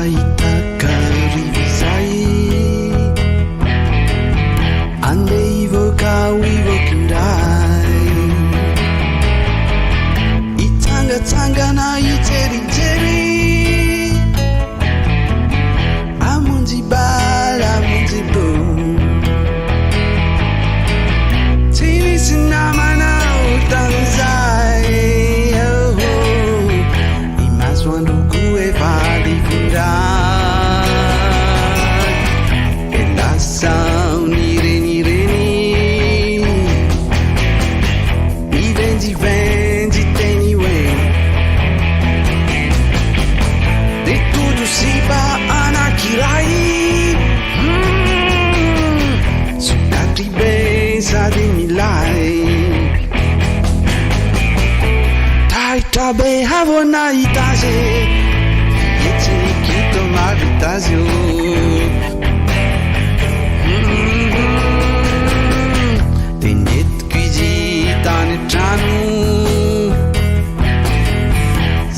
Itakarisai ande ivoka wivokindai itanga-tsangana ijeri-jeri amunji bala amunji bo tinisi namana utanzai imaswanduku evadifundai elasau nireni ivendi teniwe de tudo sipa anakirai sukati besa de milai taitabe havona itaze yeti kito mavitazio tenet kuiji tany trano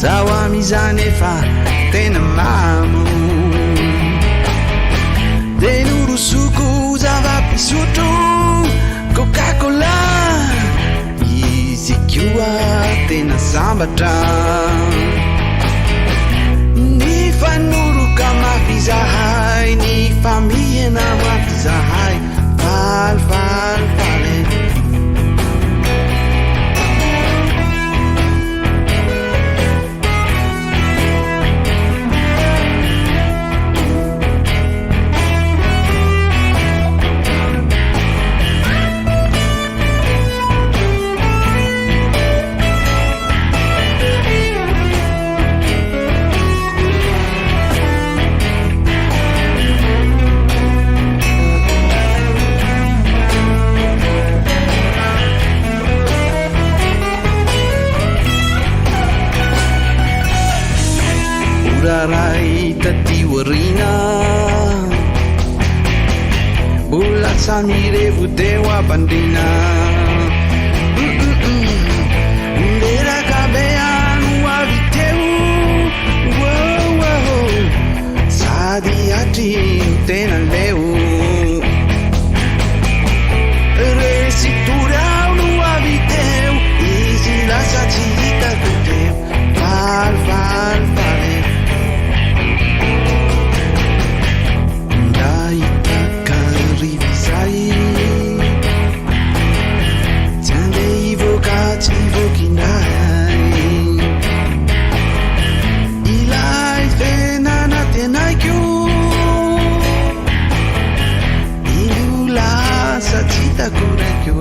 zaho amizany efa tena mamo de norosoko zava-pisotro Coca-Cola izy koa tena sambatra ny fanoroka mafy zahay ny famihana mafy zahay falifaly rai tati warina bola samire vudewa bandina ndera kabeanu aviteu wow sadi ati tena leu resitura nu aviteu easy la satica kuteu fal Itakarisai tande ivokindai ilai fenana tenaikyo ilula satita kurekyo